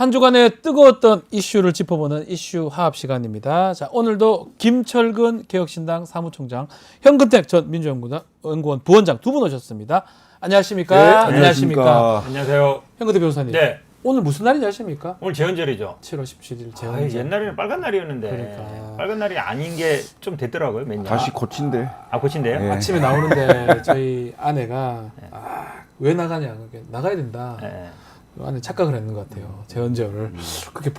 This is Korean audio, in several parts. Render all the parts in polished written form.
한 주간의 뜨거웠던 이슈를 짚어보는 이슈 화합 시간입니다. 자, 오늘도 김철근 개혁신당 사무총장, 현근택 전 민주연구원 부원장 두 분 오셨습니다. 안녕하십니까? 네, 안녕하십니까? 안녕하세요. 현근택 변호사님. 네. 오늘 무슨 날인지 아십니까? 오늘 재헌절이죠. 7월 17일 아, 재헌절. 옛날에는 빨간 날이었는데 그러니까. 빨간 날이 아닌 게 좀 됐더라고요. 몇 년. 다시 고친대. 아 고친대요? 네. 아침에 나오는데 저희 아내가 왜 나가냐? 나가야 된다. 네. 안에 착각을 했는 것 같아요. 재헌절을 그렇게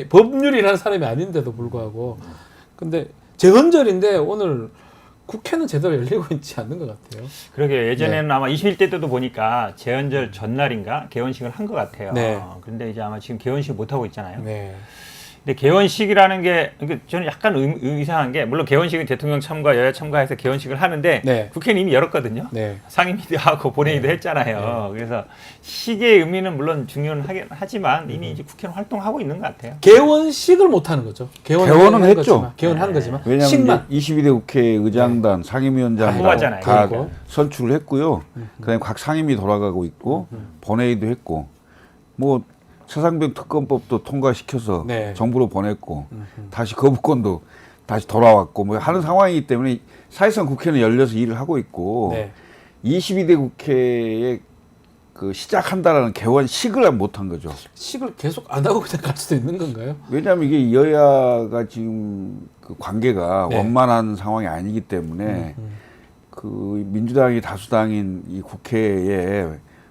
법률이라는 사람이 아닌데도 불구하고 근데 재헌절인데 오늘 국회는 제대로 열리고 있지 않는 것 같아요. 그러게 예전에는 아마 21대 때도 보니까 재헌절 전날인가 개원식을 한 것 같아요. 네. 그런데 이제 아마 지금 개원식 못 하고 있잖아요. 네. 근데 개원식이라는 게 저는 약간 이상한 게 물론 개원식은 대통령 참가 여야 참가해서 개원식을 하는데 네. 국회는 이미 열었거든요. 네. 상임위도 하고 본회의도 했잖아요. 그래서 시기의 의미는 물론 중요하긴 하지만 이미 이제 국회는 활동하고 있는 것 같아요. 개원식을 못 하는 거죠. 개원은 했죠. 개원한 거지만 왜냐하면 식만. 22대 국회 의장단, 상임위원장 뽑았잖아요. 다 그리고. 선출을 했고요. 그다음에 각 상임위 돌아가고 있고 본회의도 했고 뭐 최상병 특검법도 통과시켜서 네. 정부로 보냈고 다시 거부권도 다시 돌아왔고 뭐 하는 상황이기 때문에 사실상 국회는 열려서 일을 하고 있고 네. 22대 국회에 그 시작한다라는 개원식을 못한 거죠. 식을 계속 안 하고 그냥 갈 수도 있는 건가요? 왜냐하면 이게 여야가 지금 그 관계가 네. 원만한 상황이 아니기 때문에 그 민주당이 다수당인 이 국회에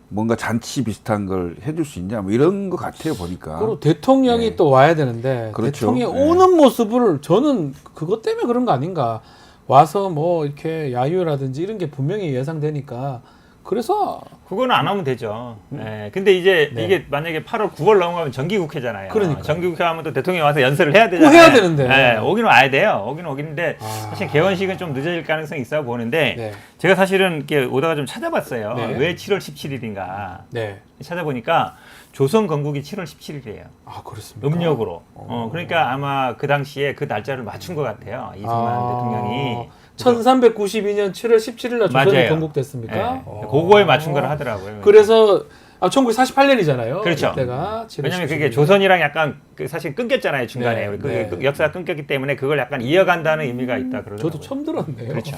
뭔가 잔치 비슷한 걸 해줄 수 있냐 뭐 이런 것 같아요 보니까. 그리고 대통령이 네. 또 와야 되는데 그렇죠. 대통령이 네. 오는 모습을 저는 그것 때문에 그런 거 아닌가. 와서 뭐 이렇게 야유라든지 이런 게 분명히 예상되니까 그래서 그거는 안 하면 되죠. 네. 근데 이제 네. 이게 만약에 8월 9월 넘어가면 정기국회잖아요. 그러니까요. 정기국회 하면 또 대통령이 와서 연설을 해야 되잖아요. 꼭 해야 되는데. 네. 오기는 와야 돼요. 오기는 오기는데 아. 사실 개원식은 좀 늦어질 가능성이 있어 보는데 네. 제가 사실은 이렇게 오다가 좀 찾아봤어요. 네. 왜 7월 17일인가 네. 찾아보니까 조선 건국이 7월 17일이에요. 아, 그렇습니까? 음력으로. 그러니까 아마 그 당시에 그 날짜를 맞춘 것 같아요. 이승만 대통령이. 1392년 7월 17일 날 조선이 맞아요. 건국됐습니까? 네. 그거에 맞춘 걸 하더라고요. 그래서 1948년이잖아요. 그렇죠. 이때가 7월 왜냐면 그게 17일. 조선이랑 약간 사실 끊겼잖아요 중간에. 네, 우리 네. 역사가 끊겼기 때문에 그걸 약간 이어간다는 의미가 있다 그러더라고요. 저도 처음 들었네요. 그렇죠.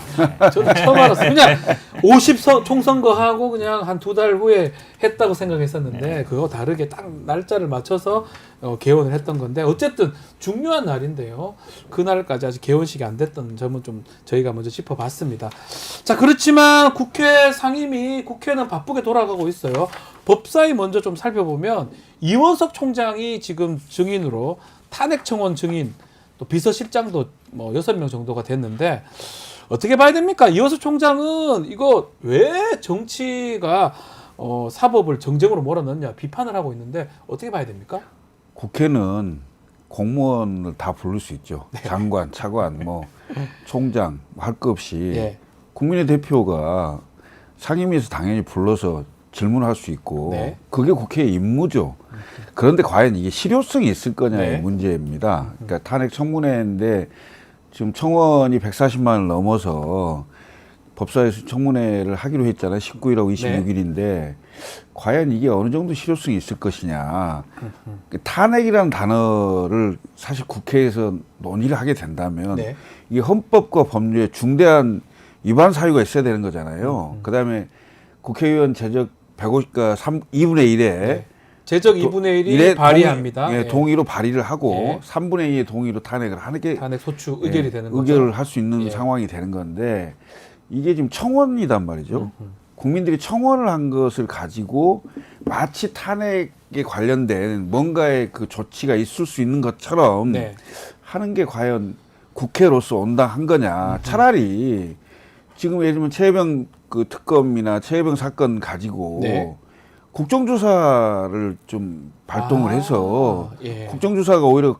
저도 처음 알았어요. 그냥 50선 총선거하고 그냥 한 두 달 후에 했다고 생각했었는데 네. 그거 다르게 딱 날짜를 맞춰서 개원을 했던 건데 어쨌든 중요한 날인데요. 그날까지 아직 개원식이 안 됐던 점은 좀 저희가 먼저 짚어봤습니다. 자, 그렇지만 국회 상임위, 국회는 바쁘게 돌아가고 있어요. 법사위 먼저 좀 살펴보면 이원석 총장이 지금 증인으로 탄핵 청원 증인, 또 비서실장도 뭐 6명 정도가 됐는데 어떻게 봐야 됩니까? 이원석 총장은 이거 왜 정치가 사법을 정쟁으로 몰아넣냐 비판을 하고 있는데 어떻게 봐야 됩니까? 국회는 공무원을 다 부를 수 있죠. 장관, 차관, 뭐 총장 할 거 없이 예. 국민의 대표가 상임위에서 당연히 불러서 질문할 수 있고 네. 그게 국회의 임무죠. 그런데 과연 이게 실효성이 있을 거냐의 네. 문제입니다. 그러니까 탄핵 청문회인데 지금 청원이 140만을 넘어서 법사위에서 청문회를 하기로 했잖아요. 19일하고 26일인데 과연 이게 어느 정도 실효성이 있을 것이냐. 탄핵이라는 단어를 사실 국회에서 논의를 하게 된다면 네. 이게 헌법과 법률에 중대한 위반 사유가 있어야 되는 거잖아요. 그다음에 국회의원 제적 150가 2분의 1에 네. 제적 2분의 1이 일에 발의합니다. 동의, 예. 동의로 발의를 하고 예. 3분의 2의 동의로 탄핵을 하는 게 탄핵 소추 의결이 되는 거죠. 의결을 할 수 있는 예. 상황이 되는 건데 이게 지금 청원이단 말이죠. 국민들이 청원을 한 것을 가지고 마치 탄핵에 관련된 뭔가의 그 조치가 있을 수 있는 것처럼 네. 하는 게 과연 국회로서 온당한 거냐. 차라리 지금 예를 들면 최혜병 그 특검이나 최혜병 사건 가지고 네. 국정조사를 좀 발동을 해서 예. 국정조사가 오히려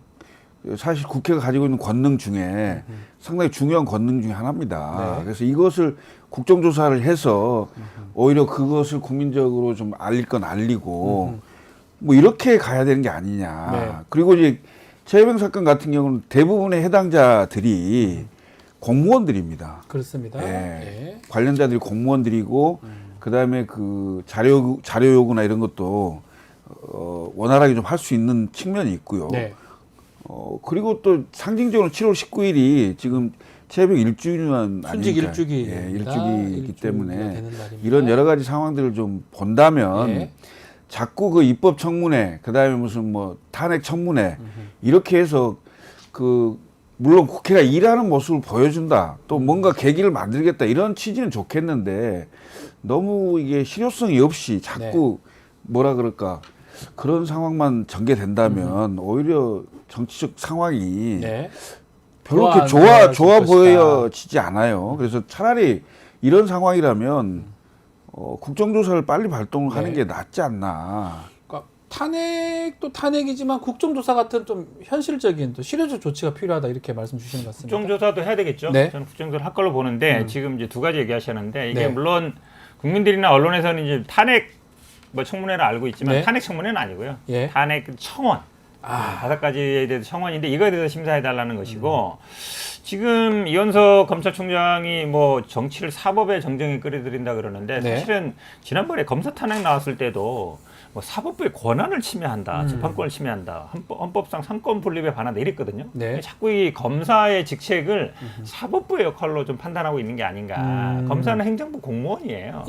사실 국회가 가지고 있는 권능 중에 상당히 중요한 권능 중에 하나입니다. 네. 그래서 이것을 국정조사를 해서 오히려 그것을 국민적으로 좀 알릴 건 알리고 뭐 이렇게 가야 되는 게 아니냐. 네. 그리고 이제 최혜병 사건 같은 경우는 대부분의 해당자들이 공무원들입니다. 그렇습니다. 예. 예. 관련자들이 공무원들이고 그다음에 그 자료 요구나 이런 것도 원활하게 좀 할 수 있는 측면이 있고요. 네. 그리고 또 상징적으로 7월 19일이 지금 새벽 1주년 순직 아닙니까? 일주기 예, 일주기이기 때문에 되는 날입니다. 이런 여러 가지 상황들을 좀 본다면 예. 자꾸 그 입법 청문회, 그다음에 무슨 뭐 탄핵 청문회 이렇게 해서 그 물론 국회가 일하는 모습을 보여준다. 또 뭔가 계기를 만들겠다. 이런 취지는 좋겠는데 너무 이게 실효성이 없이 자꾸 뭐라 그럴까 그런 상황만 전개된다면 오히려 정치적 상황이 네. 별로 좋아 그렇게 안 좋아 좋아질 보여지지 않아요. 그래서 차라리 이런 상황이라면 국정조사를 빨리 발동을 하는 네. 게 낫지 않나. 그러니까 탄핵도 탄핵이지만 국정조사 같은 좀 현실적인 또 실효적 조치가 필요하다 이렇게 말씀 주시는 것 같습니다. 국정조사도 해야 되겠죠. 네. 저는 국정조사를 할 걸로 보는데 지금 이제 두 가지 얘기하셨는데 이게 네. 물론 국민들이나 언론에서는 이제 탄핵 뭐 청문회를 알고 있지만 네. 탄핵 청문회는 아니고요. 예. 탄핵 청원. 5가지에 대해서 청원인데 이거에 대해서 심사해달라는 것이고 지금 이현석 검찰총장이 뭐 정치를 사법에 정정에 끌어들인다 그러는데 네. 사실은 지난번에 검사 탄핵 나왔을 때도 뭐 사법부의 권한을 침해한다, 재판권을 침해한다, 헌법상 상권 분립에 반한다 이랬거든요. 네. 자꾸 이 검사의 직책을 사법부의 역할로 좀 판단하고 있는 게 아닌가. 검사는 행정부 공무원이에요.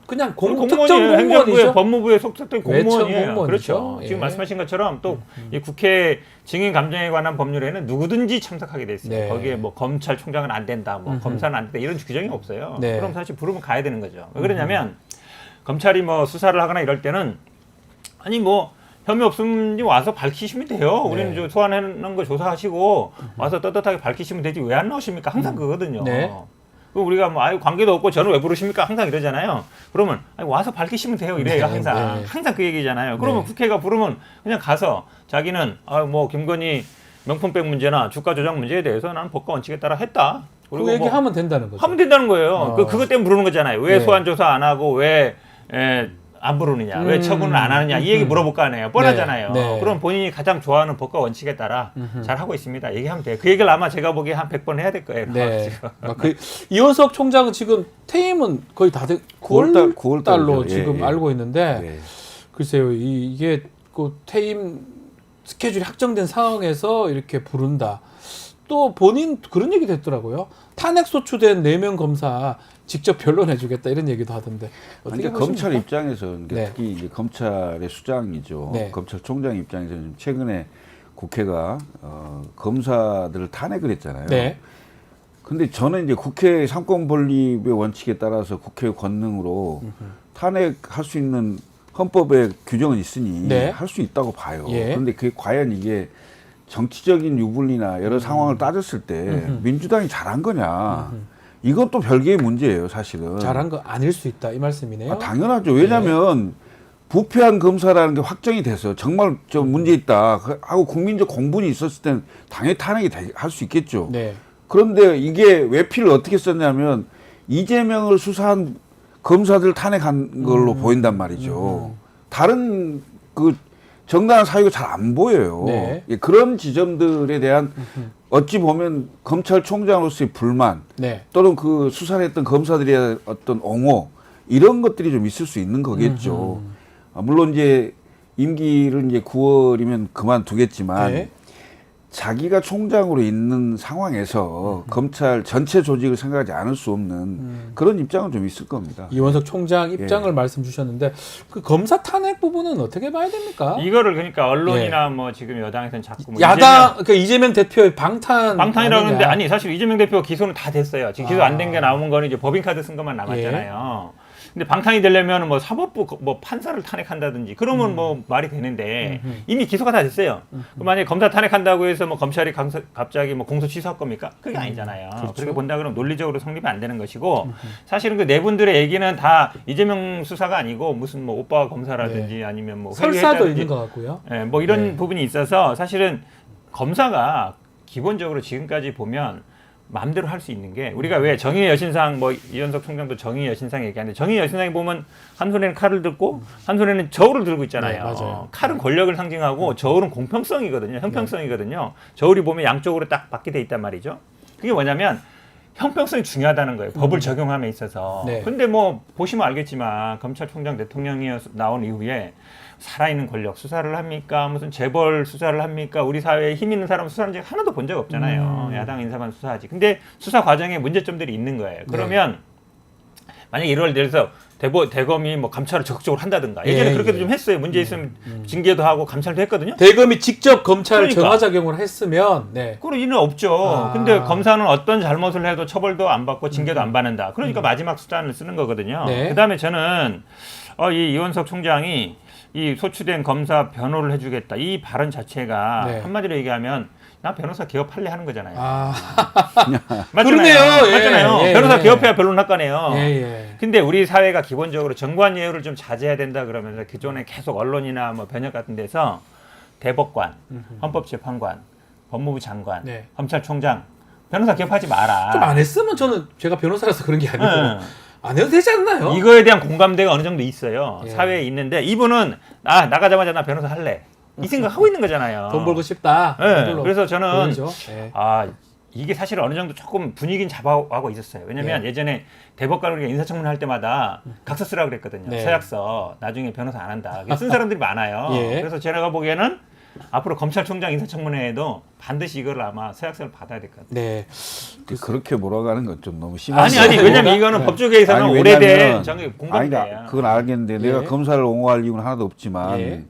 그냥 특정 특정 행정부의 공무원이죠. 법무부에 속속된 공무원이에요. 공무원이죠. 그렇죠. 예. 지금 말씀하신 것처럼 또 이 국회 증인 감정에 관한 법률에는 누구든지 참석하게 돼 있어요. 네. 거기에 뭐 검찰총장은 안 된다, 뭐 검사는 안 된다 이런 규정이 없어요. 네. 그럼 사실 부르면 가야 되는 거죠. 왜 그러냐면 검찰이 뭐 수사를 하거나 이럴 때는 아니 뭐 혐의 없으면 와서 밝히시면 돼요. 우리는 저 소환하는 거 조사하시고 와서 떳떳하게 밝히시면 되지 왜 안 나오십니까? 항상 그거거든요. 네. 그럼 우리가 뭐 아유 관계도 없고 저는 왜 부르십니까? 항상 이러잖아요. 그러면 아니, 와서 밝히시면 돼요. 이래요. 네, 항상 네. 항상 그 얘기잖아요. 그러면 네. 국회가 부르면 그냥 가서 자기는 뭐 김건희 명품백 문제나 주가 조작 문제에 대해서 나는 법과 원칙에 따라 했다. 그 얘기하면 된다는 거죠. 하면 된다는 거예요. 그것 때문에 부르는 거잖아요. 왜 네. 소환 조사 안 하고 왜 안 부르느냐, 왜 처분을 안 하느냐 이 얘기 물어볼 거 아니에요. 뻔하잖아요. 네. 그럼 본인이 가장 좋아하는 법과 원칙에 따라 잘 하고 있습니다. 얘기하면 돼요. 그 얘기를 아마 제가 보기에 한 100번 해야 될 거예요. 네. 지금. 이현석 총장은 지금 퇴임은 거의 다 9월 달로 예, 지금 예. 알고 있는데 네. 글쎄요 이게 그 퇴임 스케줄이 확정된 상황에서 이렇게 부른다. 또 본인 그런 얘기도 했더라고요. 탄핵 소추된 4명 검사 직접 변론해주겠다 이런 얘기도 하던데 어떻게 그러니까 보십니까? 검찰 입장에서는 네. 특히 이제 검찰의 수장이죠. 네. 검찰총장 입장에서는 지금 최근에 국회가 검사들을 탄핵을 했잖아요. 네. 근데 저는 이제 국회 상권 분립의 원칙에 따라서 국회 권능으로 탄핵할 수 있는 헌법에 규정은 있으니 네. 할 수 있다고 봐요. 예. 그런데 그게 과연 이게 정치적인 유불리나 여러 상황을 따졌을 때 민주당이 잘한 거냐? 이건 또 별개의 문제예요, 사실은. 잘한 거 아닐 수 있다 이 말씀이네요. 당연하죠. 왜냐하면 부패한 검사라는 게 확정이 돼서 정말 좀 문제 있다 하고 국민적 공분이 있었을 때는 당연히 탄핵이 할 수 있겠죠. 네. 그런데 이게 외피를 어떻게 썼냐면 이재명을 수사한 검사들 탄핵한 걸로 보인단 말이죠. 다른 그 정당한 사유가 잘 안 보여요. 네. 예, 그런 지점들에 대한 어찌 보면 검찰총장으로서의 불만 네. 또는 그 수사를 했던 검사들의 어떤 옹호 이런 것들이 좀 있을 수 있는 거겠죠. 물론 이제 임기를 이제 9월이면 그만두겠지만 네. 자기가 총장으로 있는 상황에서 검찰 전체 조직을 생각하지 않을 수 없는 그런 입장은 좀 있을 겁니다. 이원석 총장 입장을 예. 말씀 주셨는데 그 검사 탄핵 부분은 어떻게 봐야 됩니까? 이거를 그러니까 언론이나 뭐 지금 여당에서는 자꾸 뭐 야당 그 이재명 대표의 방탄이라고 방탄이라고 하는데 아니 사실 이재명 대표 기소는 다 됐어요. 지금 기소 안 된 게 남은 거는 이제 법인카드 쓴 것만 남았잖아요. 근데 방탄이 되려면 뭐 사법부 뭐 판사를 탄핵한다든지 그러면 뭐 말이 되는데 이미 기소가 다 됐어요. 그럼 만약에 검사 탄핵한다고 해서 뭐 검찰이 갑자기 뭐 공소 취소할 겁니까? 그게 아니잖아요. 그렇죠. 그렇게 본다 그러면 논리적으로 성립이 안 되는 것이고 사실은 그 네 분들의 얘기는 다 이재명 수사가 아니고 무슨 뭐 오빠 검사라든지 아니면 뭐 설사도 회의했다든지 있는 것 같고요. 예, 뭐 이런 네. 부분이 있어서 사실은 검사가 기본적으로 지금까지 보면 마음대로 할 수 있는 게 우리가 왜 정의의 여신상 뭐 이현석 총장도 정의의 여신상 얘기하는데 정의의 여신상에 보면 한 손에는 칼을 들고 한 손에는 저울을 들고 있잖아요. 네, 맞아요. 칼은 권력을 상징하고 저울은 공평성이거든요. 형평성이거든요. 저울이 보면 양쪽으로 딱 받게 돼 있단 말이죠. 그게 뭐냐면 형평성이 중요하다는 거예요. 법을 적용함에 있어서. 네. 근데 뭐 보시면 알겠지만 검찰총장 대통령이 나온 이후에 살아있는 권력 수사를 합니까? 무슨 재벌 수사를 합니까? 우리 사회에 힘 있는 사람 수사하는 적 하나도 본 적 없잖아요. 야당 인사만 수사하지. 근데 수사 과정에 문제점들이 있는 거예요. 그러면 만약에 예를 들어서 대검이 뭐 감찰을 적극적으로 한다든가 예전에 예, 그렇게도 예. 좀 했어요. 문제 있으면 징계도 하고 감찰도 했거든요. 대검이 직접 검찰 그러니까. 정화작용을 했으면 네. 그런 일은 없죠. 아. 근데 검사는 어떤 잘못을 해도 처벌도 안 받고 징계도 안 받는다. 그러니까 마지막 수단을 쓰는 거거든요. 네. 그다음에 저는 이 이원석 총장이 이 소추된 검사 변호를 해주겠다. 이 발언 자체가 네. 한마디로 얘기하면 나 변호사 개업할래 하는 거잖아요. 아, 맞잖아요. 그러네요. 예, 맞잖아요. 예, 변호사 예. 개업해야 변론 학과네요. 예, 예. 근데 우리 사회가 기본적으로 정관 예우를 좀 자제해야 된다 그러면서 기존에 계속 언론이나 뭐 변협 같은 데서 대법관, 헌법재판관, 법무부 장관, 네. 검찰총장 변호사 개업하지 마라. 좀 안 했으면 저는 제가 변호사라서 그런 게 아니고 네. 안 해도 되지 않나요? 이거에 대한 공감대가 어느 정도 있어요. 예. 사회에 있는데 이분은 나가자마자 나 변호사 할래. 이 생각하고 있는 거잖아요. 돈 벌고 싶다. 네. 그걸로 그래서 저는 보이죠. 예. 이게 사실 어느 정도 조금 분위기는 잡아가고 있었어요. 왜냐면 예전에 대법관 우리가 인사청문 할 때마다 각서 쓰라고 그랬거든요. 네. 서약서 나중에 변호사 안 한다. 쓴 사람들이 많아요. 예. 그래서 제가 보기에는 앞으로 검찰총장 인사청문회에도 반드시 이걸 아마 서약서를 받아야 될 것 같아요. 네. 그렇게 몰아가는 건 좀 너무 심하죠. 아니 왜냐면 이거는 네. 법조계에서는 아니, 오래된 왜냐면- 정의 아니, 공감대예요. 그건 알겠는데 예. 내가 검사를 옹호할 이유는 하나도 없지만 예.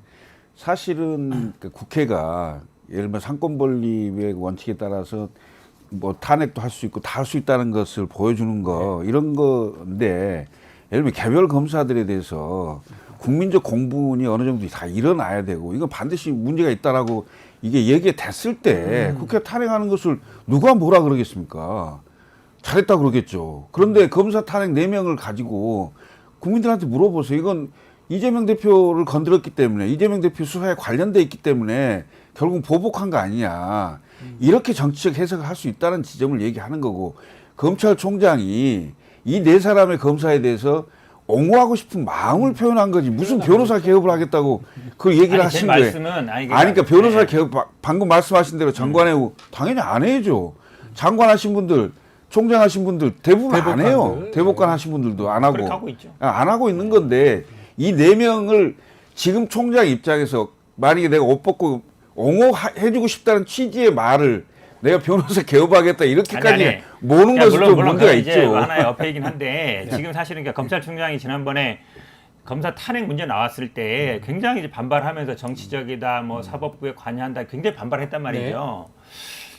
사실은 그 국회가 예를 들면 상권 분립의 원칙에 따라서 뭐 탄핵도 할 수 있고 다 할 수 있다는 것을 보여주는 거 이런 건데 예를 들면 개별 검사들에 대해서 국민적 공분이 어느 정도 다 일어나야 되고 이건 반드시 문제가 있다라고 이게 얘기가 됐을 때 국회 탄핵하는 것을 누가 뭐라 그러겠습니까? 잘했다 그러겠죠. 그런데 검사 탄핵 4명을 가지고 국민들한테 물어보세요. 이건 이재명 대표를 건드렸기 때문에 이재명 대표 수사에 관련돼 있기 때문에 결국 보복한 거 아니냐. 이렇게 정치적 해석을 할 수 있다는 지점을 얘기하는 거고 검찰총장이 이 4사람의 검사에 대해서 옹호하고 싶은 마음을 표현한 거지 무슨 변호사 개업을 하겠다고 그 얘기를 아니, 하신 제 거예요. 말씀은 그러니까 변호사 네. 개업 방금 말씀하신 대로 장관회우 당연히 안 해야죠. 장관 하신 분들 총장 하신 분들 대부분 안 해요. 대법관들. 대법관 하신 분들도 안 하고 그렇게 하고 있죠. 안 하고 있는 건데 이 4명을 지금 총장 입장에서 만약에 내가 옷 벗고 옹호해주고 싶다는 취지의 말을 내가 변호사 개업하겠다 이렇게까지 아니. 모는 야, 것은 좀 문제가 그건 이제 있죠. 하나의 어폐이긴 한데 지금 사실은 그러니까 검찰총장이 지난번에 검사 탄핵 문제 나왔을 때 굉장히 이제 반발하면서 정치적이다, 뭐 사법부에 관여한다, 굉장히 반발했단 말이죠.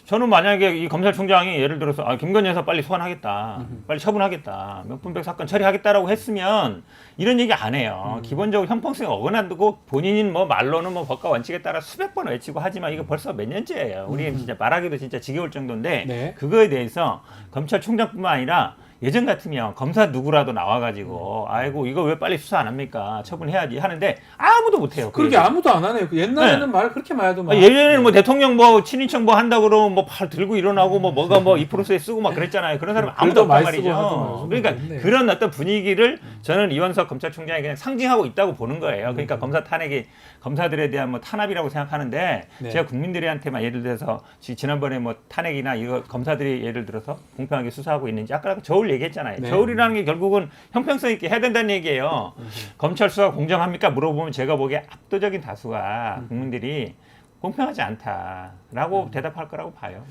저는 만약에 이 검찰총장이 예를 들어서 김건희 여사 빨리 소환하겠다, 빨리 처분하겠다, 명품백 사건 처리하겠다라고 했으면 이런 얘기 안 해요. 기본적으로 형평성이 어긋난다고 본인은 뭐 말로는 뭐 법과 원칙에 따라 수백 번 외치고 하지만 이거 벌써 몇 년째예요. 우리는 진짜 말하기도 진짜 지겨울 정도인데 네. 그거에 대해서 검찰총장뿐만 아니라 예전 같으면 검사 누구라도 나와가지고 아이고 이거 왜 빨리 수사 안 합니까? 처분해야지 하는데 아무도 못해요. 그 그렇게 얘기. 아무도 안 하네요. 그 옛날에는 네. 말 그렇게 많이 하더만. 예전에는 뭐 대통령 뭐 친인척 뭐 한다 그러면 뭐 팔 들고 일어나고 뭐 뭐가 뭐 2%에 쓰고 막 그랬잖아요. 그런 사람 아무도 글도 없단 많이 쓰고 말이죠. 하더만. 그러니까 좋네. 그런 어떤 분위기를 저는 이원석 검찰총장이 그냥 상징하고 있다고 보는 거예요. 그러니까 검사 탄핵이 검사들에 대한 뭐 탄압이라고 생각하는데 네. 제가 국민들한테만 예를 들어서 지난번에 뭐 탄핵이나 이거 검사들이 예를 들어서 공평하게 수사하고 있는지 아까 저울 얘기했잖아요. 네. 저울이라는 게 결국은 형평성 있게 해야 된다는 얘기예요. 검찰 수사 공정합니까? 물어보면 제가 보기에 압도적인 다수가 국민들이 공평하지 않다라고 대답할 거라고 봐요.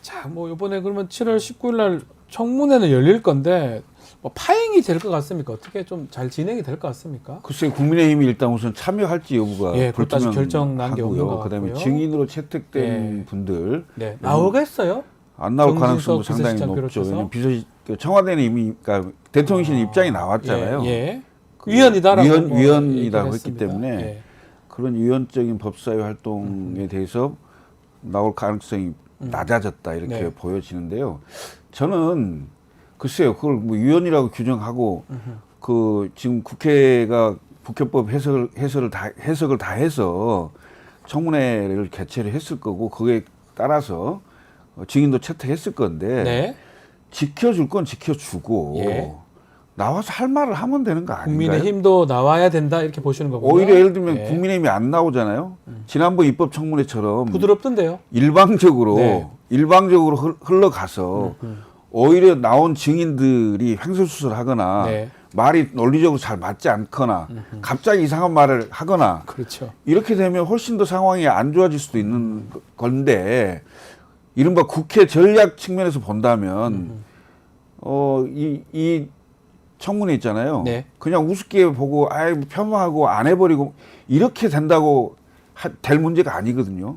자, 뭐 이번에 그러면 7월 19일 날 청문회는 열릴 건데 뭐 파행이 될 것 같습니까? 어떻게 좀 잘 진행이 될 것 같습니까? 글쎄 국민의힘이 일단 우선 참여할지 여부가 예, 그것까지 결정 난게 없는 것 그다음에 같고요. 증인으로 채택된 예. 분들 네, 나오겠어요? 안 나올 정진석 가능성도 상당히 비서실장 높죠. 비롯해서? 왜냐면 청와대는 이미 그러니까 대통령실 입장이 나왔잖아요. 예, 예. 위헌이다라고 뭐 위헌이라고 얘기를 했기 했습니다. 때문에 예. 그런 위헌적인 법사위 활동에 대해서 나올 가능성이 낮아졌다 이렇게 네. 보여지는데요. 저는 글쎄요, 그걸 뭐 위헌이라고 규정하고 그 지금 국회가 국회법 해석을 다 해서 청문회를 개최를 했을 거고 그에 따라서 증인도 채택했을 건데 네. 지켜줄 건 지켜주고 예. 나와서 할 말을 하면 되는 거 아닌가요? 국민의힘도 나와야 된다 이렇게 보시는 거군요. 오히려 예를 들면 예. 국민의힘이 안 나오잖아요. 지난번 입법청문회처럼 부드럽던데요. 일방적으로 네. 흘러가서 오히려 나온 증인들이 횡설수설하거나 네. 말이 논리적으로 잘 맞지 않거나 갑자기 이상한 말을 하거나 그렇죠. 이렇게 되면 훨씬 더 상황이 안 좋아질 수도 있는 건데 이른바 국회 전략 측면에서 본다면 이 청문회 있잖아요. 네. 그냥 우습게 보고 아이 폄하하고 안 해버리고 이렇게 된다고 될 문제가 아니거든요.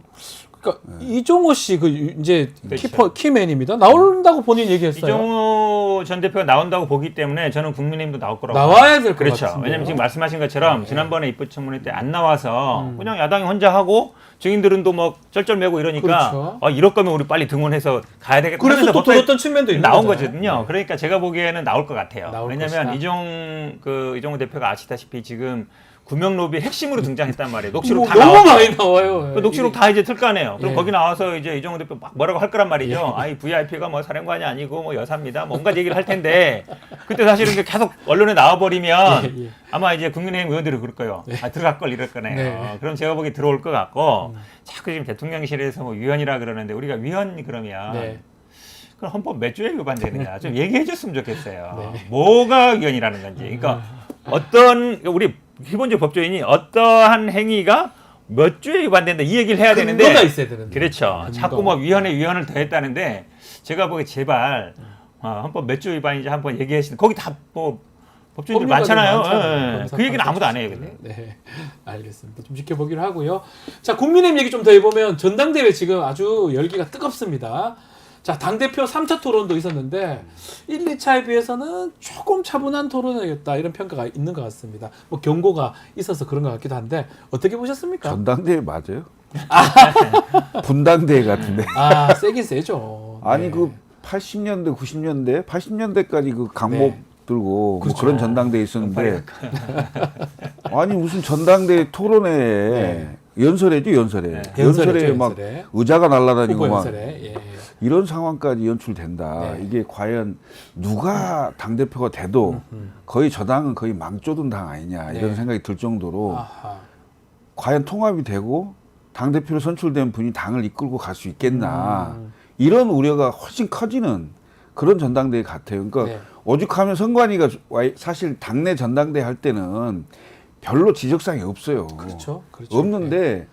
그러니까 이종호 씨 그 이제 그렇죠. 키맨입니다. 나온다고 본인 얘기했어요. 이종호 전 대표가 나온다고 보기 때문에 저는 국민의힘도 나올 거라고 나와야 될 것 그렇죠. 같은데요. 왜냐하면 지금 말씀하신 것처럼 지난번에 입부청문회 때 안 나와서 그냥 야당이 혼자 하고 증인들은 또 뭐 쩔쩔매고 이러니까 그렇죠. 이럴 거면 우리 빨리 등원해서 가야 되겠다. 그래서 하면서 또 법사위 들었던 측면도 있는 나온 거잖아요. 거거든요. 네. 그러니까 제가 보기에는 나올 것 같아요. 나올 왜냐하면 것이다. 이종호 대표가 아시다시피 지금 구명 로비 핵심으로 등장했단 말이에요. 녹취록 뭐 다 너무 나와. 많이 나와요. 그 녹취록 다 이제 틀 거 아니에요. 그럼 예. 거기 나와서 이제 이종호 대표 막 뭐라고 할 거란 말이죠. 아이 VIP가 뭐 사령관이 아니고 뭐 여사입니다. 뭐 온갖 얘기를 할 텐데 그때 사실은 이게 계속 언론에 나와버리면 예. 아마 이제 국민의힘 의원들이 그럴 거예요. 들어갈 걸 이럴 거네요. 네. 그럼 제가 보기 들어올 것 같고 자꾸 지금 대통령실에서 뭐 위헌이라 그러는데 우리가 위헌 그러면 네. 그럼 헌법 몇 조에 위반되느냐 좀 얘기해 줬으면 좋겠어요. 네. 뭐가 위헌이라는 건지. 그러니까 어떤 우리 기본적 법조인이 어떠한 행위가 몇 조에 위반된다 이 얘기를 해야 되는데 근거가 있어야 되는데. 그렇죠. 근거. 자꾸 뭐 위헌에 위헌을 더했다는데 제가 보기에 제발 헌법 몇 조 위반인지 한번 얘기해 주시는 거기 다 뭐 법조인들 많잖아요. 예. 그 얘기는 아무도 안 해요. 근데. 네, 알겠습니다. 좀 지켜보기로 하고요. 자, 국민의힘 얘기 좀 더 해보면 전당대회 지금 아주 열기가 뜨겁습니다. 자, 당대표 3차 토론도 있었는데 1, 2차에 비해서는 조금 차분한 토론이었다 이런 평가가 있는 것 같습니다. 뭐 경고가 있어서 그런 것 같기도 한데 어떻게 보셨습니까? 전당대회 맞아요? 분당대회 같은데. 아, 세긴 세죠. 아니 네. 그 80년대, 90년대, 80년대까지 그 강목 네. 들고 그렇죠. 뭐 그런 전당대회 있었는데 아니 무슨 전당대회 토론회에 네. 연설회죠 연설회. 네. 연설회에 연설회죠, 막 연설회. 의자가 날아다니고 후보 막 연설에. 예. 이런 상황까지 연출된다. 네. 이게 과연 누가 당 대표가 돼도 거의 저 당은 거의 망조든 당 아니냐 이런 네. 생각이 들 정도로 아하. 과연 통합이 되고 당 대표로 선출된 분이 당을 이끌고 갈 수 있겠나 이런 우려가 훨씬 커지는 그런 전당대회 같아요. 그러니까 네. 오죽하면 선관위가 사실 당내 전당대회 할 때는 별로 지적사항이 없어요. 그렇죠. 그렇죠. 없는데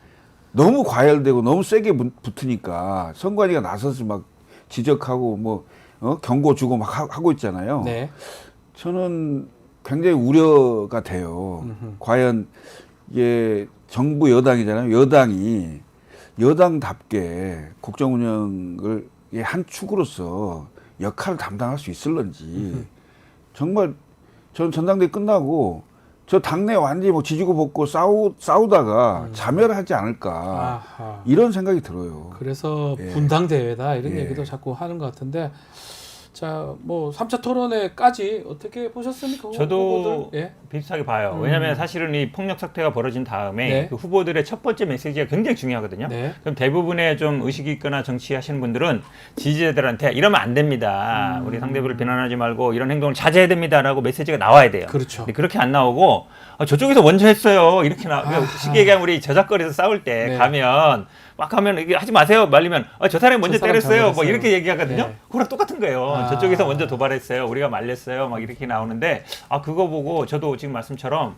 너무 과열되고 너무 세게 붙으니까 선관위가 나서서 막 지적하고 뭐 경고 주고 막 하고 있잖아요. 네. 저는 굉장히 우려가 돼요. 과연 이게 정부 여당이잖아요. 여당이 여당답게 국정 운영을 한 축으로서 역할을 담당할 수 있을런지 정말 저는 전당대회 끝나고 저 당내 완전히 뭐 지지고 볶고 싸우다가 자멸하지 않을까 아하. 이런 생각이 들어요. 그래서 예. 분당대회다 이런 예. 얘기도 자꾸 하는 것 같은데 자, 뭐 3차 토론회까지 어떻게 보셨습니까? 저도 후보들? 예. 비슷하게 봐요. 왜냐하면 사실은 이 폭력 사태가 벌어진 다음에 네. 그 후보들의 첫 번째 메시지가 굉장히 중요하거든요. 네. 그럼 대부분의 좀 의식이 있거나 정치하시는 분들은 지지자들한테 이러면 안 됩니다. 우리 상대방을 비난하지 말고 이런 행동을 자제해야 됩니다라고 메시지가 나와야 돼요. 그렇죠. 근데 그렇게 안 나오고 저쪽에서 먼저 했어요. 이렇게 쉽게 얘기하면 우리 저작거리에서 싸울 때 네. 가면 막 하면 이게 하지 마세요. 말리면 저 사람이 먼저 저 사람 때렸어요. 뭐 잘못했어요. 이렇게 얘기하거든요. 네. 그거랑 똑같은 거예요. 저쪽에서 먼저 도발했어요. 우리가 말렸어요. 막 이렇게 나오는데 그거 보고 저도 지금 말씀처럼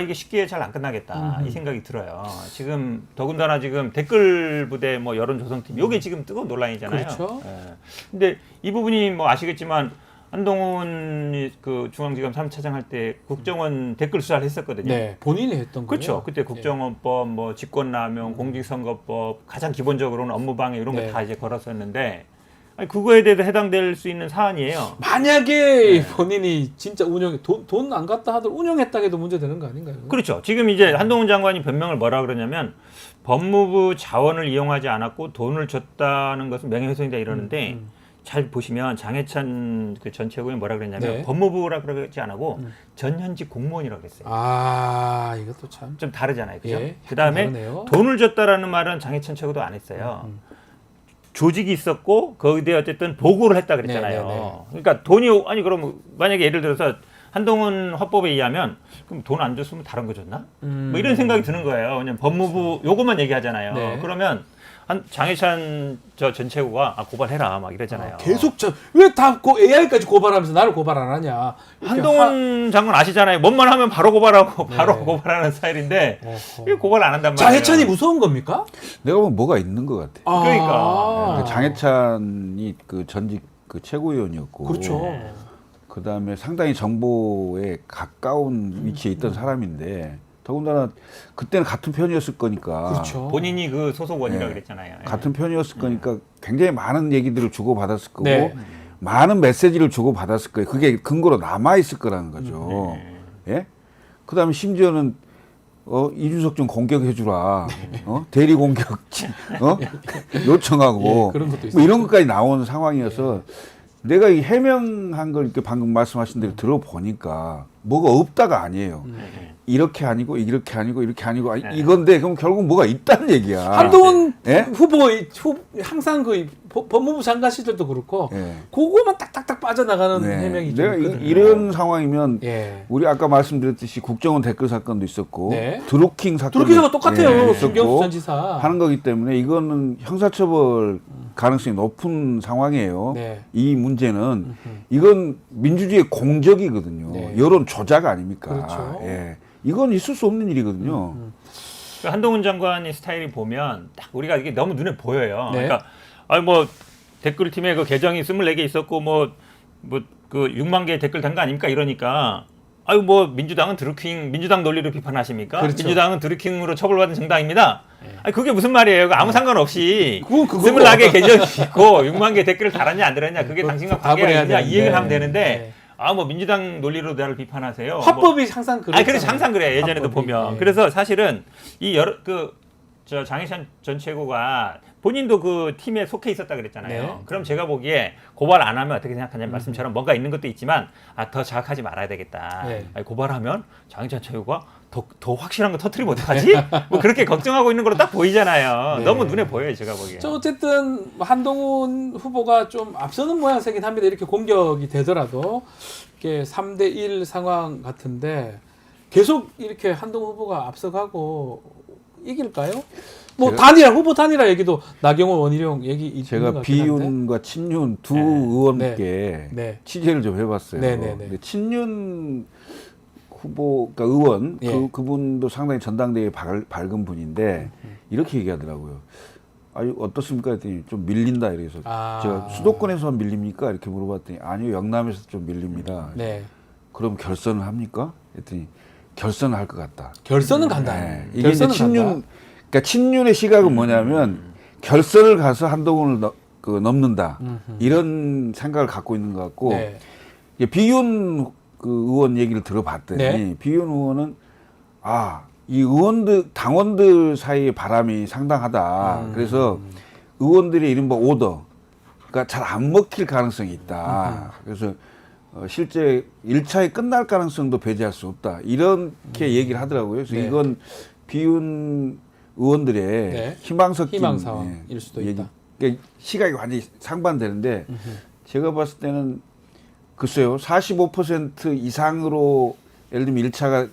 이게 쉽게 잘 안 끝나겠다 이 생각이 들어요. 지금 더군다나 지금 댓글 부대 뭐 여론 조성팀 요게 지금 뜨거운 논란이잖아요. 그렇죠. 예. 근데 이 부분이 뭐 아시겠지만 한동훈이 그 중앙지검 3차장 할 때 국정원 댓글 수사를 했었거든요. 네, 본인이 했던 거예요. 그렇죠. 그때 국정원법, 뭐 직권남용, 공직선거법, 가장 기본적으로는 업무방해 이런 네. 거 다 이제 걸었었는데 그거에 대해서 해당될 수 있는 사안이에요. 만약에 본인이 진짜 돈 안 갖다 하더라도 운영했다 해도 문제되는 거 아닌가요? 그렇죠. 지금 이제 한동훈 장관이 변명을 뭐라 그러냐면 법무부 자원을 이용하지 않았고 돈을 줬다는 것은 명예훼손이다 이러는데 잘 보시면 장해찬 그 전 최고위 뭐라 그랬냐면 네. 법무부라 그러지 않고 전현직 공무원이라고 했어요. 이것도 참. 좀 다르잖아요. 그죠? 예, 그다음에 다르네요. 돈을 줬다라는 말은 장해찬 최고도 안 했어요. 조직이 있었고 거기에 어쨌든 보고를 했다 그랬잖아요. 네, 네, 네. 그러니까 돈이 그럼 만약에 예를 들어서 한동훈 화법에 의하면 그럼 돈 안 줬으면 다른 거 줬나? 뭐 이런 생각이 드는 거예요. 왜냐면 법무부 요것만 얘기하잖아요. 네. 그러면 장해찬 전 최고가 고발해라 막 이러잖아요. 계속 왜다 AI까지 고발하면서 나를 고발 안 하냐. 한동훈 장관 아시잖아요. 뭔만 하면 바로 고발하고 네. 바로 고발하는 스타일인데 왜 고발 안 한단 말이에요. 장해찬이 무서운 겁니까? 내가 보면 뭐가 있는 것 같아. 그러니까. 그 장해찬이 그 전직 그 최고위원이었고, 그렇죠. 그다음에 상당히 정보에 가까운 위치에 있던 사람인데, 더군다나 그때는 같은 편이었을 거니까. 그렇죠. 본인이 그 소속원이라고 네. 그랬잖아요. 같은 편이었을 거니까 굉장히 많은 얘기들을 주고받았을 거고, 네. 많은 메시지를 주고받았을 거예요. 그게 근거로 남아있을 거라는 거죠. 예? 그 다음에 심지어는, 이준석 좀 공격해주라. 대리 공격, 요청하고. 예, 그런 것도 뭐 있어요. 이런 것까지 나오는 상황이어서 내가 이 해명한 걸 이렇게 방금 말씀하신 대로 들어보니까 뭐가 없다가 아니에요. 이렇게 아니고 이렇게 아니고 이렇게 아니고 이건데 그럼 결국 뭐가 있다는 얘기야. 한동훈 예? 후보 항상 그 법무부 장관 시절도 그렇고 예. 그거만 딱딱딱 빠져나가는 네. 해명이 좀 내가 있거든요. 이런 상황이면 예. 우리 아까 말씀드렸듯이 국정원 댓글 사건도 있었고 네. 드루킹 사건도 드루킹하고 똑같아요. 있었고 김경수 전 지사. 하는 거기 때문에 이거는 형사처벌 가능성이 높은 상황이에요. 네. 이 문제는 이건 민주주의의 공적이거든요. 네. 여론 조작 아닙니까? 그렇죠. 예. 이건 있을 수 없는 일이거든요. 그 한동훈 장관의 스타일이 보면 딱 우리가 이게 너무 눈에 보여요. 네. 그러니까 뭐 댓글팀에 그 계정이 24개 있었고 뭐 그 6만 개 댓글 단 거 아닙니까? 이러니까 뭐 민주당은 드루킹 민주당 논리로 비판하십니까? 그렇죠. 민주당은 드루킹으로 처벌받은 정당입니다. 그게 무슨 말이에요? 아무 상관없이 그거 24개 계정이 있고 6만 개 댓글을 달았냐 안 달았냐 그게 당신과 답을 관계가 해야 있냐 이 되는데. 얘기를 하면 되는데 네. 뭐 민주당 논리로 나를 비판하세요. 화법이 항상 그래요. 그래서 항상 그래 예전에도 화법이. 보면. 예. 그래서 사실은 이 장해찬 전 최고가 본인도 그 팀에 속해 있었다 그랬잖아요. 네. 그럼 제가 보기에 고발 안 하면 어떻게 생각하냐는 말씀처럼 뭔가 있는 것도 있지만 더 자극하지 말아야 되겠다. 네. 고발하면 장해찬 최고가 더 확실한 거 터뜨리면 어떡하지? 뭐 그렇게 걱정하고 있는 걸로 딱 보이잖아요. 네. 너무 눈에 보여요, 제가 보기에. 어쨌든 한동훈 후보가 좀 앞서는 모양새긴 합니다. 이렇게 공격이 되더라도 이게 3대1 상황 같은데 계속 이렇게 한동훈 후보가 앞서가고 이길까요? 뭐 후보 단일화 얘기도 나경원 원희룡 얘기 있는 것 제가 같긴 한데. 비윤과 친윤 두 의원께 네. 취재를 좀 해봤어요. 네, 네, 네. 근데 친윤 후보, 그러니까 의원, 예. 그분도 상당히 전당대회에 밝은 분인데 이렇게 얘기하더라고요. 어떻습니까? 했더니 좀 밀린다 이래서 제가 수도권에서 밀립니까? 이렇게 물어봤더니 아니요, 영남에서 좀 밀립니다. 네. 그럼 결선을 합니까? 했더니 결선을 할 것 같다. 결선은 간다. 네. 이게 이제 결선은 친윤, 간다. 그러니까 친윤의 시각은 뭐냐면 결선을 가서 한동훈을 넘는다. 이런 생각을 갖고 있는 것 같고 네. 이게 비윤 그 의원 얘기를 들어봤더니 네. 비윤 의원은 이 의원들 당원들 사이의 바람이 상당하다. 그래서 의원들의 이른바 오더가 잘 안 먹힐 가능성이 있다. 그래서 실제 1차에 끝날 가능성도 배제할 수 없다. 이렇게 얘기를 하더라고요. 그래서 네. 이건 비윤 의원들의 네. 희망 섞인 희망 상황일 수도 있다. 그러니까 시각이 완전히 상반되는데 제가 봤을 때는 글쎄요, 45% 이상으로 예를 들면 1차가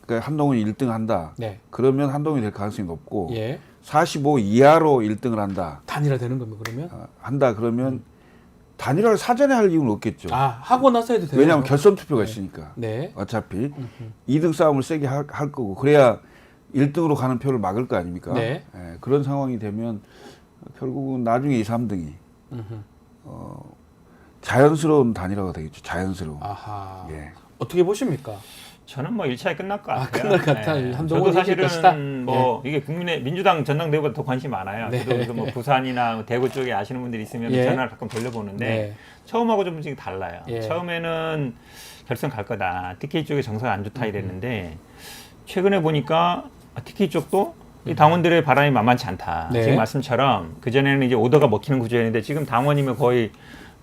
그러니까 한동훈이 1등 한다. 네. 그러면 한동훈이 될 가능성이 높고 예. 45 이하로 1등을 한다. 단일화 되는 겁니다. 그러면? 한다 그러면 단일화를 사전에 할 이유는 없겠죠. 하고 나서 해도 돼요. 왜냐하면 결선 투표가 있으니까. 네. 어차피 2등 싸움을 세게 할 거고 그래야 1등으로 가는 표를 막을 거 아닙니까? 네. 예, 그런 상황이 되면 결국은 나중에 2, 3등이 자연스러운 단일화가 되겠죠. 자연스러운. 아하. 예. 어떻게 보십니까? 저는 뭐 1차에 끝날 것 같아요. 끝날 것 같아. 한동훈이 저도 이길 것이다. 사실은 뭐 이게 민주당 전당대회보다 더 관심이 많아요. 네. 저도 그래서 뭐 부산이나 대구 쪽에 아시는 분들이 있으면 예. 전화를 가끔 돌려보는데 네. 처음하고 좀 달라요. 예. 처음에는 결선 갈 거다. TK 쪽에 정서가 안 좋다 이랬는데 최근에 보니까 TK 쪽도 이 당원들의 바람이 만만치 않다. 네. 지금 말씀처럼 그전에는 이제 오더가 먹히는 구조였는데 지금 당원이면 거의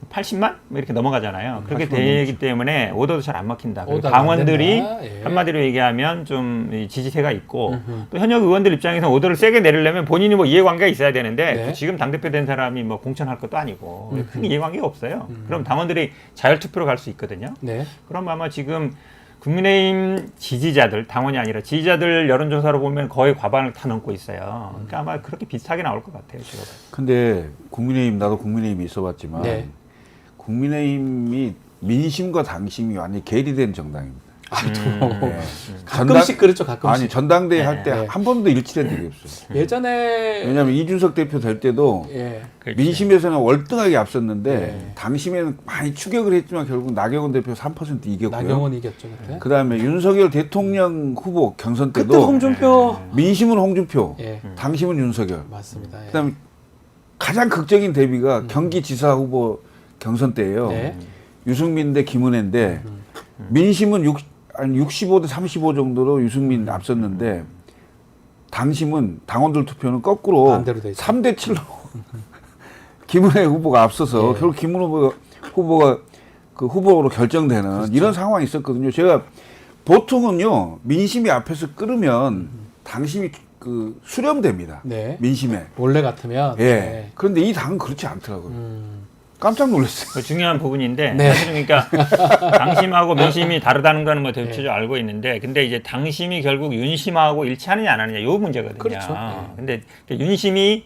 80만? 뭐 이렇게 넘어가잖아요. 그렇게 80만 되기 때문에 오더도 잘 안 먹힌다. 그리고 오더가 안 당원들이 된다. 예. 한마디로 얘기하면 좀 지지세가 있고 또 현역 의원들 입장에서 오더를 세게 내리려면 본인이 뭐 이해관계가 있어야 되는데 네. 또 지금 당대표 된 사람이 뭐 공천할 것도 아니고 큰 이해관계가 없어요. 그럼 당원들이 자율투표로 갈 수 있거든요. 네. 그럼 아마 지금 국민의힘 지지자들, 당원이 아니라 지지자들 여론조사로 보면 거의 과반을 다 넘고 있어요. 그러니까 아마 그렇게 비슷하게 나올 것 같아요. 제가. 근데 국민의힘 나도 국민의힘이 있어봤지만 네. 국민의힘이 민심과 당심이 완전히 괴리된 정당입니다. 가끔씩 그렇죠. 가끔씩. 아니 전당대회 할 때 네. 한 번도 일치된 적이 없어요. 예전에 왜냐하면 이준석 대표 될 때도 예. 그렇지. 민심에서는 월등하게 앞섰는데 네. 당심에는 많이 추격을 했지만 결국 나경원 대표 3% 이겼고요. 나경원 이겼죠 그때. 그다음에 윤석열 대통령 후보 경선 그때 때도 홍준표. 민심은 홍준표, 예. 당심은 윤석열. 맞습니다. 예. 그다음에 가장 극적인 대비가 경기지사 후보 경선 때예요. 네. 유승민 대 김은혜인데 민심은 한 65대 35 정도로 유승민 앞섰는데 당심은 당원들 투표는 거꾸로 반대로 돼 있죠. 3대 7로 김은혜 후보가 앞서서 네. 결국 김은혜 후보가 그 후보로 결정되는 그렇죠. 이런 상황이 있었거든요. 제가 보통은요 민심이 앞에서 끓으면 당심이 그 수렴됩니다. 네. 민심에. 원래 같으면. 예. 네. 그런데 이 당은 그렇지 않더라고요. 음. 깜짝 놀랐어요. 그 중요한 부분인데 네. 사실은 그러니까 당심하고 민심이 다르다는 거는 뭐 대체적으로 알고 있는데 근데 이제 당심이 결국 윤심하고 일치하느냐 안 하느냐 요 문제거든요. 그렇죠. 네. 근데 윤심이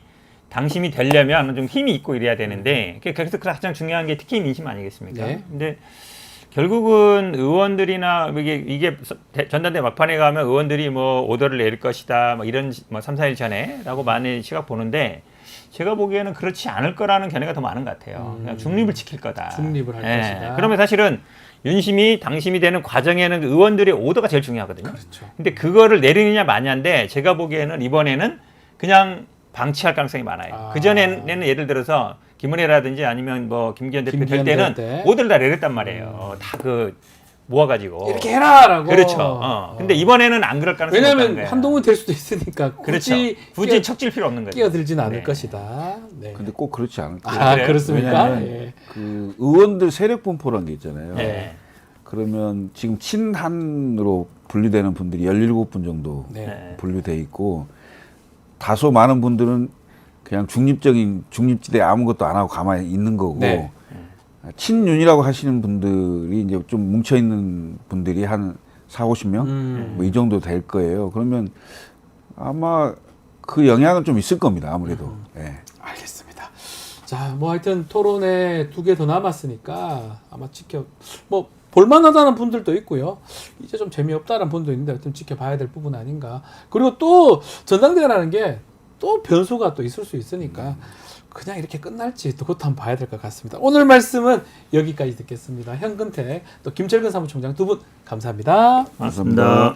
당심이 되려면 좀 힘이 있고 이래야 되는데 그래서 가장 중요한 게 특히 민심 아니겠습니까? 네. 근데 결국은 의원들이나 이게 전당대 막판에 가면 의원들이 뭐 오더를 내릴 것이다 뭐 이런 뭐 3, 4일 전에라고 많이 시각 보는데 제가 보기에는 그렇지 않을 거라는 견해가 더 많은 것 같아요. 그냥 중립을 지킬 거다. 중립을 할 예. 것이다. 그러면 사실은 윤심이 당심이 되는 과정에는 의원들의 오더가 제일 중요하거든요. 그렇죠. 근데 그거를 내리느냐 마냐인데 제가 보기에는 이번에는 그냥 방치할 가능성이 많아요. 아. 그전에는 예를 들어서 김은혜라든지 아니면 뭐 김기현 대표 될 김기현 때는 될 때. 오더를 다 내렸단 말이에요. 다 그 모아가지고. 이렇게 해라라고. 그렇죠. 근데 이번에는 안 그럴 가능성이 높다는 왜냐하면 거예요. 한동훈 될 수도 있으니까 그렇죠. 굳이 척질 필요 없는 거죠. 끼어들지는 않을 네. 것이다. 네. 근데 꼭 그렇지 않을 거예요. 아, 그래요? 그렇습니까? 왜냐하면 예. 그 의원들 세력 분포라는 게 있잖아요. 네. 그러면 지금 친한으로 분류되는 분들이 17분 정도 네. 네. 분류돼 있고 다소 많은 분들은 그냥 중립지대 아무것도 안 하고 가만히 있는 거고 네. 친윤이라고 하시는 분들이 이제 좀 뭉쳐 있는 분들이 한 4, 50명 뭐 이 정도 될 거예요. 그러면 아마 그 영향은 좀 있을 겁니다. 아무래도. 예. 알겠습니다. 자, 뭐 하여튼 토론회 2개 더 남았으니까 아마 뭐 볼만하다는 분들도 있고요. 이제 좀 재미없다는 분도 있는데 하여튼 지켜봐야 될 부분 아닌가. 그리고 또 전당대회라는 게 또 변수가 또 있을 수 있으니까 그냥 이렇게 끝날지 또 그것도 한번 봐야 될 것 같습니다. 오늘 말씀은 여기까지 듣겠습니다. 현근택 또 김철근 사무총장 두 분 감사합니다. 맞습니다.